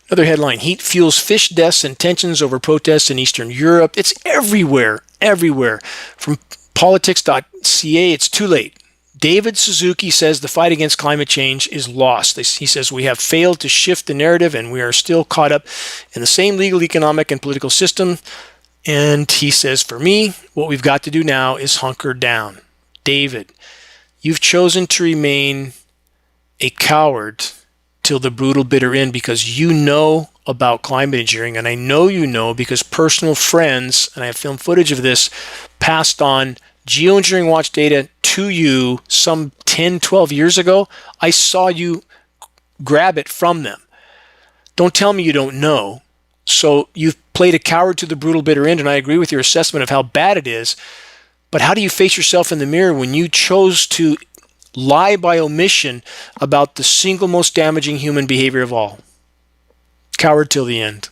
Another headline, heat fuels fish deaths and tensions over protests in Eastern Europe. It's everywhere, everywhere. From politics.ca, it's too late. David Suzuki says the fight against climate change is lost. He says we have failed to shift the narrative and we are still caught up in the same legal, economic, and political system. And he says, for me, what we've got to do now is hunker down. David, you've chosen to remain a coward till the brutal bitter end because you know about climate engineering. And I know you know because personal friends, and I have film footage of this, passed on Geoengineering Watch data to you some 10, 12 years ago. I saw you grab it from them. Don't tell me you don't know. So you've played a coward to the brutal bitter end, and I agree with your assessment of how bad it is. But how do you face yourself in the mirror when you chose to lie by omission about the single most damaging human behavior of all? Coward till the end.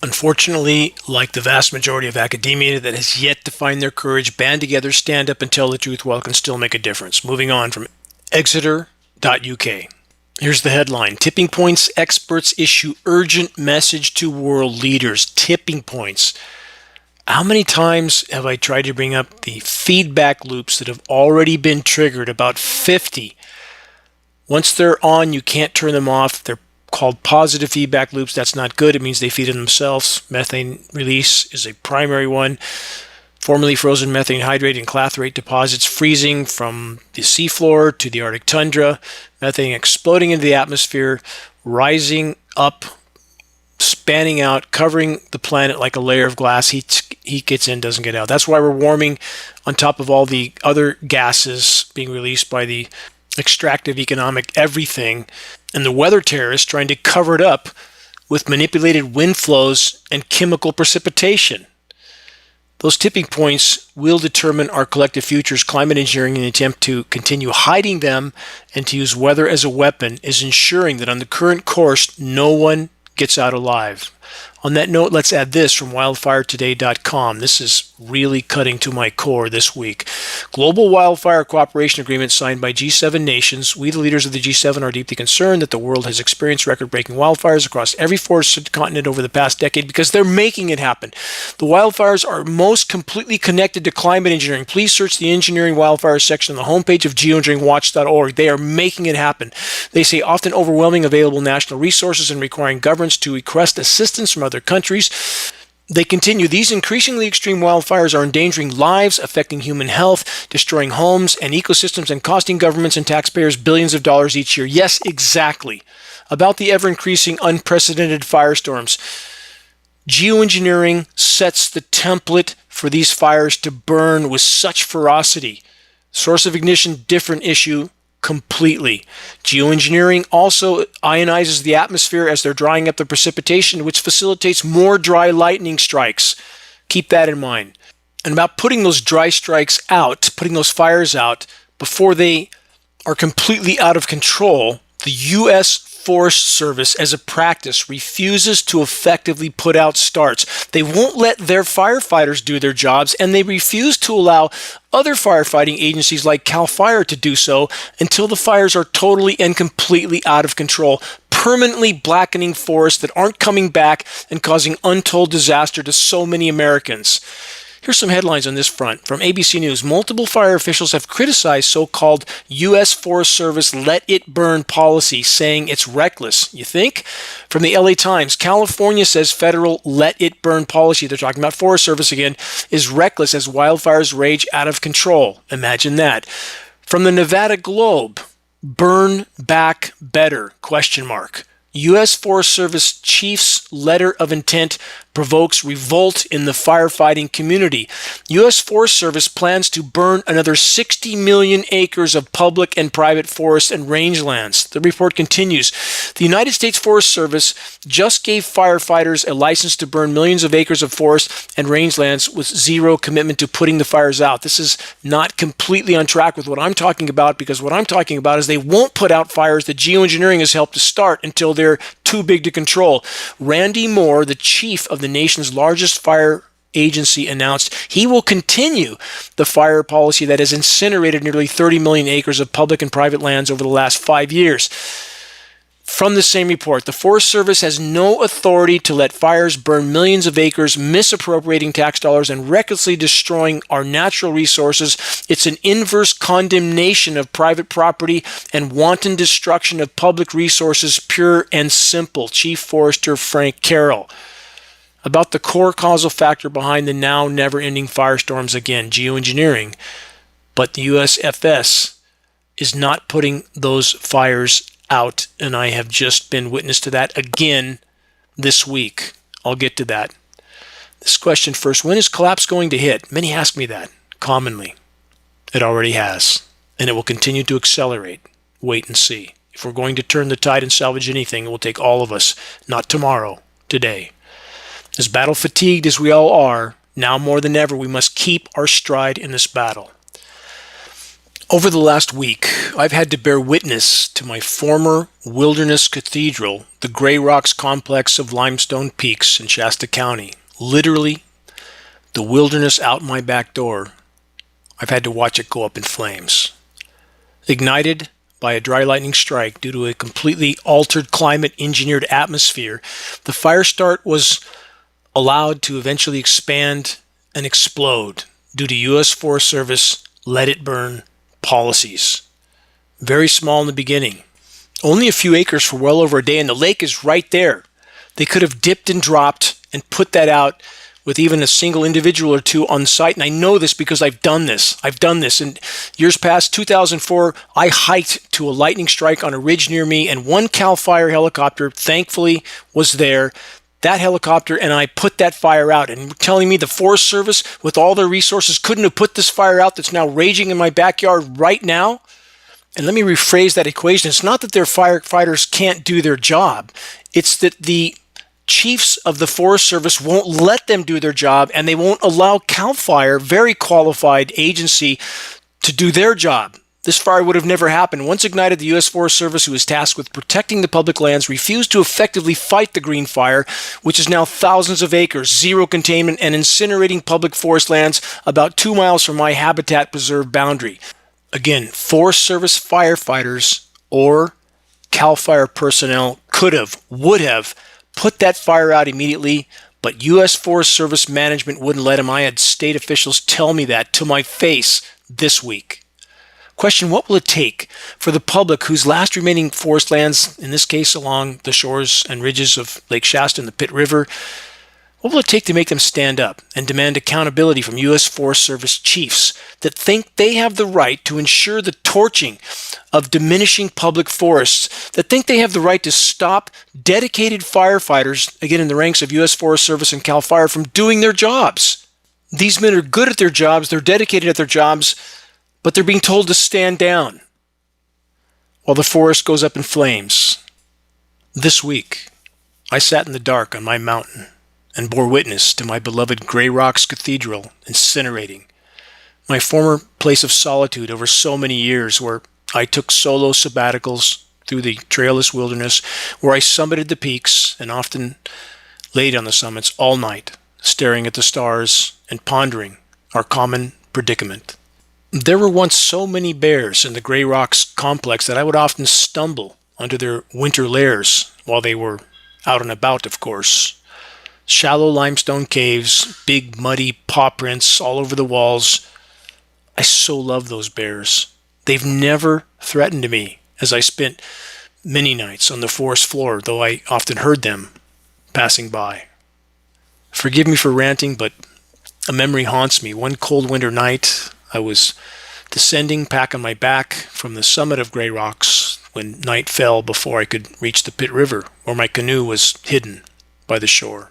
Unfortunately, like the vast majority of academia that has yet to find their courage, band together, stand up and tell the truth while it can still make a difference. Moving on from Exeter.uk. Here's the headline. Tipping points experts issue urgent message to world leaders. Tipping points. How many times have I tried to bring up the feedback loops that have already been triggered? About 50. Once they're on, you can't turn them off. They're called positive feedback loops. That's not good. It means they feed on themselves. Methane release is a primary one. Formerly frozen methane hydrate and clathrate deposits freezing from the seafloor to the Arctic tundra. Methane exploding into the atmosphere, rising up, spanning out, covering the planet like a layer of glass. Heat gets in, doesn't get out. That's why we're warming on top of all the other gases being released by the extractive economic everything, and the weather terrorists trying to cover it up with manipulated wind flows and chemical precipitation. Those tipping points will determine our collective futures. Climate engineering, in an attempt to continue hiding them and to use weather as a weapon, is ensuring that on the current course, no one gets out alive. On that note, let's add this from wildfiretoday.com. This is really cutting to my core this week. Global Wildfire Cooperation Agreement signed by G7 nations. We, the leaders of the G7, are deeply concerned that the world has experienced record-breaking wildfires across every forested continent over the past decade because they're making it happen. The wildfires are most completely connected to climate engineering. Please search the engineering wildfires section on the homepage of geoengineeringwatch.org. They are making it happen. They say often overwhelming available national resources and requiring governments to request assistance from other countries. They continue, these increasingly extreme wildfires are endangering lives, affecting human health, destroying homes and ecosystems, and costing governments and taxpayers billions of dollars each year. Yes, exactly. About the ever-increasing unprecedented firestorms. Geoengineering sets the template for these fires to burn with such ferocity. Source of ignition, different issue completely. Geoengineering also ionizes the atmosphere as they're drying up the precipitation, which facilitates more dry lightning strikes. Keep that in mind. And about putting those dry strikes out, putting those fires out before they are completely out of control, the U.S. Forest Service, as a practice, refuses to effectively put out starts. They won't let their firefighters do their jobs, and they refuse to allow other firefighting agencies like CAL FIRE to do so until the fires are totally and completely out of control, permanently blackening forests that aren't coming back and causing untold disaster to so many Americans. Here's some headlines on this front. From ABC News, multiple fire officials have criticized so-called U.S. Forest Service let it burn policy, saying it's reckless. You think? From the LA Times, California says federal let it burn policy, they're talking about Forest Service again, is reckless as wildfires rage out of control. Imagine that. From the Nevada Globe, burn back better, question mark. U.S. Forest Service chief's letter of intent provokes revolt in the firefighting community. U.S. Forest Service plans to burn another 60 million acres of public and private forests and rangelands. The report continues. The United States Forest Service just gave firefighters a license to burn millions of acres of forest and rangelands with zero commitment to putting the fires out. This is not completely on track with what I'm talking about, because what I'm talking about is they won't put out fires that geoengineering has helped to start until they're too big to control. Randy Moore, the chief of the nation's largest fire agency, announced he will continue the fire policy that has incinerated nearly 30 million acres of public and private lands over the last 5 years. From the same report, the Forest Service has no authority to let fires burn millions of acres, misappropriating tax dollars and recklessly destroying our natural resources. It's an inverse condemnation of private property and wanton destruction of public resources, pure and simple. Chief Forester Frank Carroll. About the core causal factor behind the now never-ending firestorms, again, geoengineering. But the USFS is not putting those fires out, and I have just been witness to that again this week. I'll get to that. This question first, when is collapse going to hit? Many ask me that, commonly. It already has, and it will continue to accelerate. Wait and see. If we're going to turn the tide and salvage anything, it will take all of us, not tomorrow, today. As battle fatigued as we all are, now more than ever, we must keep our stride in this battle. Over the last week, I've had to bear witness to my former wilderness cathedral, the Gray Rocks complex of limestone peaks in Shasta County. Literally, the wilderness out my back door. I've had to watch it go up in flames. Ignited by a dry lightning strike due to a completely altered climate-engineered atmosphere, the fire start was allowed to eventually expand and explode due to U.S. Forest Service let it burn policies. Very small in the beginning. Only a few acres for well over a day, and the lake is right there. They could have dipped and dropped and put that out with even a single individual or two on site. And I know this because I've done this. In years past, 2004, I hiked to a lightning strike on a ridge near me, and one CAL FIRE helicopter, thankfully, was there. That helicopter and I put that fire out. And you're telling me the Forest Service, with all their resources, couldn't have put this fire out that's now raging in my backyard right now? And let me rephrase that equation. It's not that their firefighters can't do their job. It's that the chiefs of the Forest Service won't let them do their job, and they won't allow CAL FIRE, very qualified agency, to do their job. This fire would have never happened. Once ignited, the U.S. Forest Service, who is tasked with protecting the public lands, refused to effectively fight the green fire, which is now thousands of acres, zero containment, and incinerating public forest lands about 2 miles from my habitat preserve boundary. Again, Forest Service firefighters or CAL FIRE personnel would have put that fire out immediately, but U.S. Forest Service management wouldn't let them. I had state officials tell me that to my face this week. Question, what will it take for the public whose last remaining forest lands, in this case along the shores and ridges of Lake Shasta and the Pitt River, What will it take to make them stand up and demand accountability from U.S. Forest Service chiefs that think they have the right to ensure the torching of diminishing public forests, that think they have the right to stop dedicated firefighters, again in the ranks of U.S. Forest Service and CAL FIRE, from doing their jobs? These men are good at their jobs, they're dedicated at their jobs, but they're being told to stand down while the forest goes up in flames. This week, I sat in the dark on my mountain and bore witness to my beloved Grey Rocks Cathedral incinerating, my former place of solitude over so many years, where I took solo sabbaticals through the trailless wilderness, where I summited the peaks and often laid on the summits all night, staring at the stars and pondering our common predicament. There were once so many bears in the Grey Rocks complex that I would often stumble under their winter lairs while they were out and about, of course. Shallow limestone caves, big muddy paw prints all over the walls. I so love those bears. They've never threatened me as I spent many nights on the forest floor, though I often heard them passing by. Forgive me for ranting, but a memory haunts me. One cold winter night, I was descending, pack on my back, from the summit of Grey Rocks when night fell before I could reach the Pit River, where my canoe was hidden by the shore.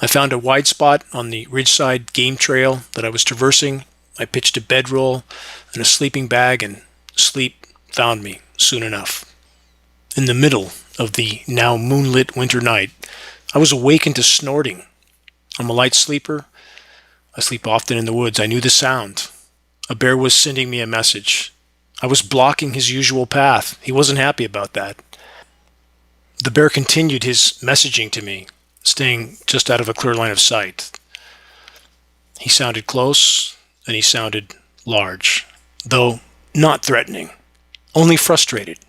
I found a wide spot on the ridgeside game trail that I was traversing. I pitched a bedroll and a sleeping bag, and sleep found me soon enough. In the middle of the now moonlit winter night, I was awakened to snorting. I'm a light sleeper. I sleep often in the woods. I knew the sound. A bear was sending me a message. I was blocking his usual path. He wasn't happy about that. The bear continued his messaging to me, staying just out of a clear line of sight. He sounded close, and he sounded large, though not threatening, only frustrated.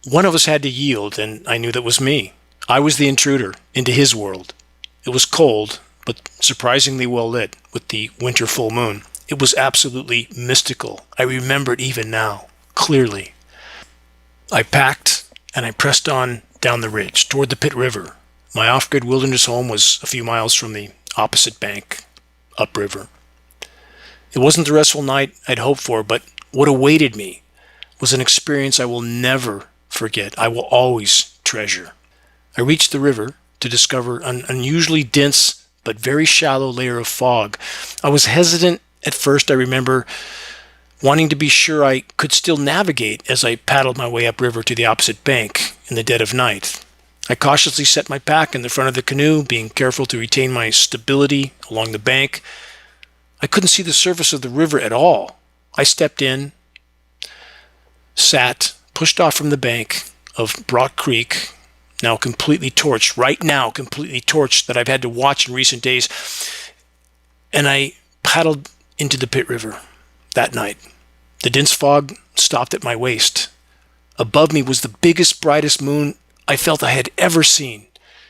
One of us had to yield, and I knew that was me. I was the intruder into his world. It was cold, but surprisingly well lit with the winter full moon. It was absolutely mystical. I remember it even now, clearly. I packed, and I pressed on down the ridge toward the Pit River. My off-grid wilderness home was a few miles from the opposite bank, upriver. It wasn't the restful night I'd hoped for, but what awaited me was an experience I will never forget. I will always treasure. I reached the river to discover an unusually dense but very shallow layer of fog. I was hesitant at first, I remember, wanting to be sure I could still navigate as I paddled my way upriver to the opposite bank in the dead of night. I cautiously set my pack in the front of the canoe, being careful to retain my stability along the bank. I couldn't see the surface of the river at all. I stepped in, sat, pushed off from the bank of Brock Creek, now completely torched, right now completely torched, that I've had to watch in recent days, and I paddled into the Pit River that night. The dense fog stopped at my waist. Above me was the biggest, brightest moon I felt I had ever seen.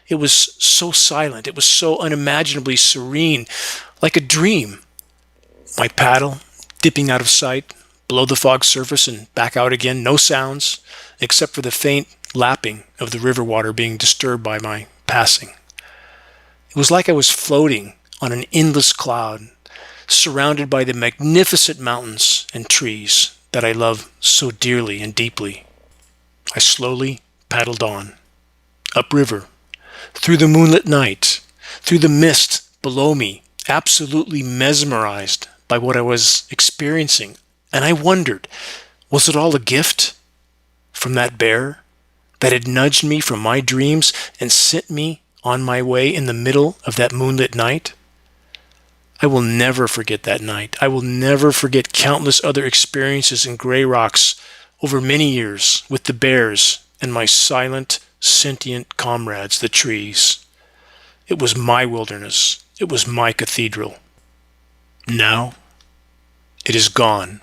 It was so silent. It was so unimaginably serene, like a dream. My paddle dipping out of sight, below the fog surface and back out again. No sounds, except for the faint lapping of the river water being disturbed by my passing. It was like I was floating on an endless cloud, surrounded by the magnificent mountains and trees that I love so dearly and deeply. I slowly paddled on, upriver, through the moonlit night, through the mist below me, absolutely mesmerized by what I was experiencing. And I wondered, was it all a gift from that bear that had nudged me from my dreams and sent me on my way in the middle of that moonlit night? I will never forget that night. I will never forget countless other experiences in Grey Rocks over many years with the bears and my silent, sentient comrades, the trees. It was my wilderness. It was my cathedral. Now, it is gone.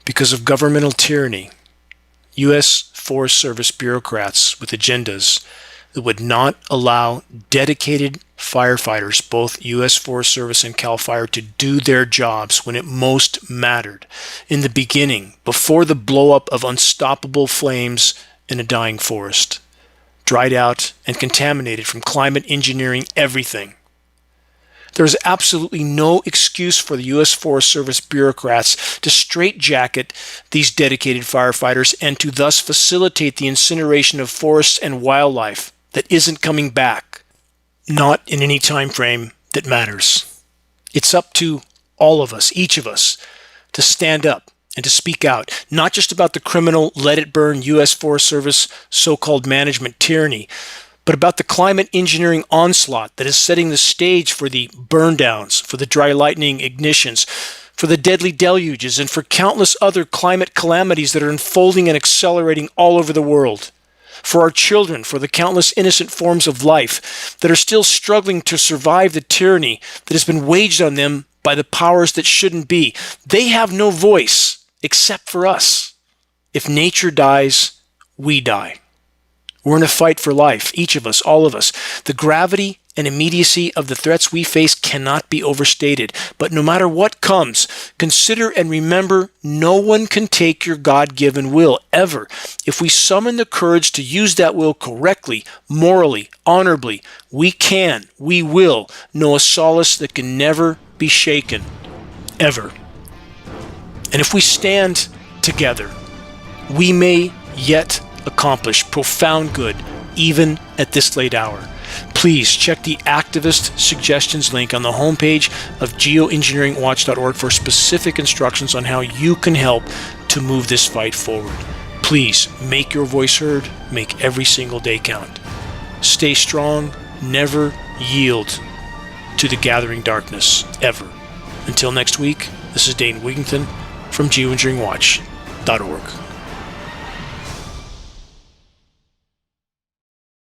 Because of governmental tyranny, U.S. Forest Service bureaucrats with agendas that would not allow dedicated firefighters, both U.S. Forest Service and CAL FIRE, to do their jobs when it most mattered. In the beginning, before the blow-up of unstoppable flames in a dying forest. dried out, and contaminated from climate engineering everything. There is absolutely no excuse for the U.S. Forest Service bureaucrats to straitjacket these dedicated firefighters and to thus facilitate the incineration of forests and wildlife that isn't coming back, not in any time frame that matters. It's up to all of us, each of us, to stand up and to speak out, not just about the criminal, let-it-burn U.S. Forest Service so-called management tyranny, but about the climate engineering onslaught that is setting the stage for the burn downs, for the dry lightning ignitions, for the deadly deluges, and for countless other climate calamities that are unfolding and accelerating all over the world. For our children, for the countless innocent forms of life that are still struggling to survive the tyranny that has been waged on them by the powers that shouldn't be. They have no voice except for us. If nature dies, we die. We're in a fight for life, each of us, all of us. The gravity and immediacy of the threats we face cannot be overstated. But no matter what comes, consider and remember no one can take your God-given will, ever. If we summon the courage to use that will correctly, morally, honorably, we will know a solace that can never be shaken, ever. And if we stand together, we may yet accomplish profound good, even at this late hour. Please check the activist suggestions link on the homepage of geoengineeringwatch.org for specific instructions on how you can help to move this fight forward. Please make your voice heard, make every single day count. Stay strong, never yield to the gathering darkness, ever. Until next week, this is Dane Wigington from geoengineeringwatch.org.